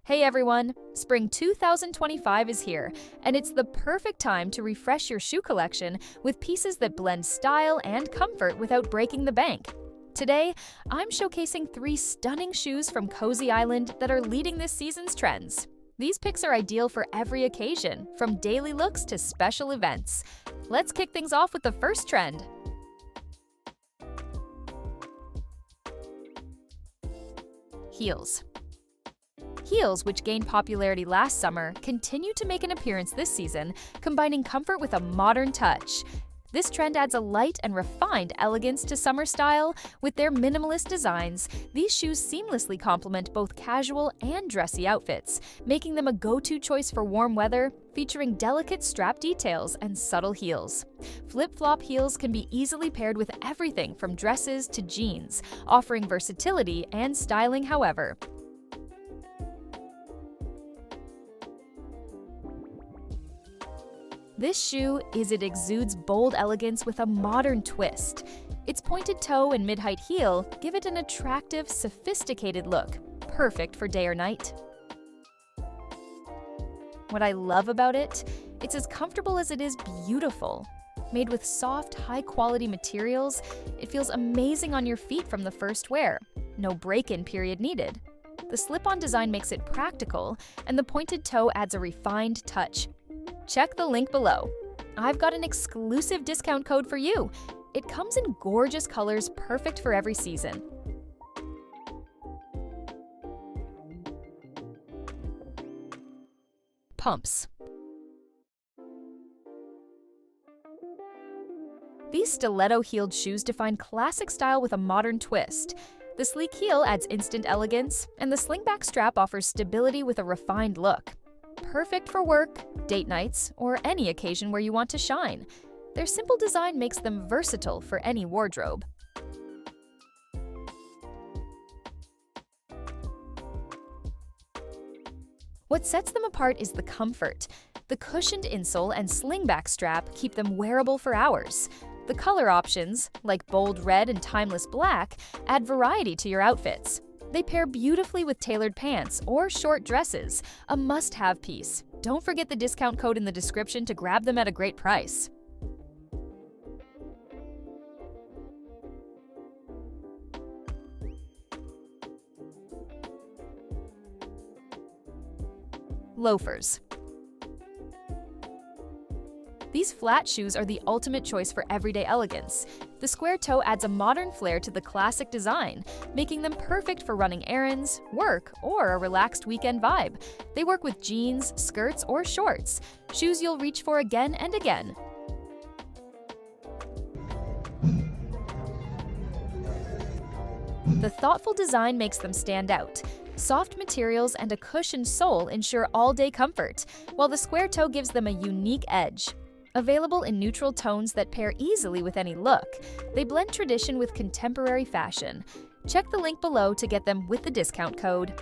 Hey everyone! Spring 2025 is here, and it's the perfect time to refresh your shoe collection with pieces that blend style and comfort without breaking the bank. Today, I'm showcasing 3 stunning shoes from Cosy Island that are leading this season's trends. These picks are ideal for every occasion, from daily looks to special events. Let's kick things off with the first trend. Heels. Heels, which gained popularity last summer, continue to make an appearance this season, combining comfort with a modern touch. This trend adds a light and refined elegance to summer style. With their minimalist designs, these shoes seamlessly complement both casual and dressy outfits, making them a go-to choice for warm weather, featuring delicate strap details and subtle heels. Flip-flop heels can be easily paired with everything from dresses to jeans, offering versatility and styling however. This shoe exudes bold elegance with a modern twist. Its pointed toe and mid-height heel give it an attractive, sophisticated look, perfect for day or night. What I love about it, it's as comfortable as it is beautiful. Made with soft, high-quality materials, it feels amazing on your feet from the first wear. No break-in period needed. The slip-on design makes it practical, and the pointed toe adds a refined touch. Check the link below. I've got an exclusive discount code for you. It comes in gorgeous colors, perfect for every season. Pumps. These stiletto-heeled shoes define classic style with a modern twist. The sleek heel adds instant elegance, and the slingback strap offers stability with a refined look. Perfect for work, date nights, or any occasion where you want to shine. Their simple design makes them versatile for any wardrobe. What sets them apart is the comfort. The cushioned insole and slingback strap keep them wearable for hours. The color options, like bold red and timeless black, add variety to your outfits. They pair beautifully with tailored pants or short dresses, a must-have piece. Don't forget the discount code in the description to grab them at a great price. Loafers. These flat shoes are the ultimate choice for everyday elegance. The square toe adds a modern flair to the classic design, making them perfect for running errands, work, or a relaxed weekend vibe. They work with jeans, skirts, or shorts, shoes you'll reach for again and again. The thoughtful design makes them stand out. Soft materials and a cushioned sole ensure all-day comfort, while the square toe gives them a unique edge. Available in neutral tones that pair easily with any look, they blend tradition with contemporary fashion. Check the link below to get them with the discount code.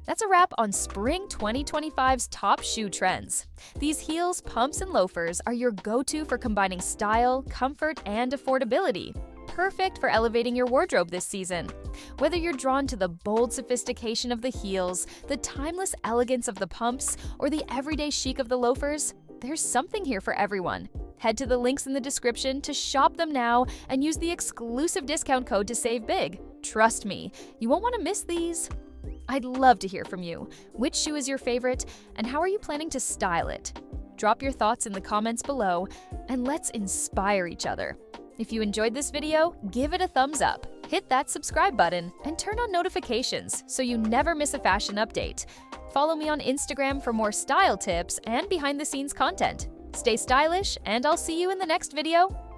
That's a wrap on Spring 2025's top shoe trends. These heels, pumps, and loafers are your go-to for combining style, comfort, and affordability. Perfect for elevating your wardrobe this season. Whether you're drawn to the bold sophistication of the heels, the timeless elegance of the pumps, or the everyday chic of the loafers, there's something here for everyone. Head to the links in the description to shop them now and use the exclusive discount code to save big. Trust me, you won't want to miss these. I'd love to hear from you. Which shoe is your favorite, and how are you planning to style it? Drop your thoughts in the comments below, and let's inspire each other. If you enjoyed this video, give it a thumbs up, hit that subscribe button, and turn on notifications so you never miss a fashion update. Follow me on Instagram for more style tips and behind-the-scenes content. Stay stylish, and I'll see you in the next video.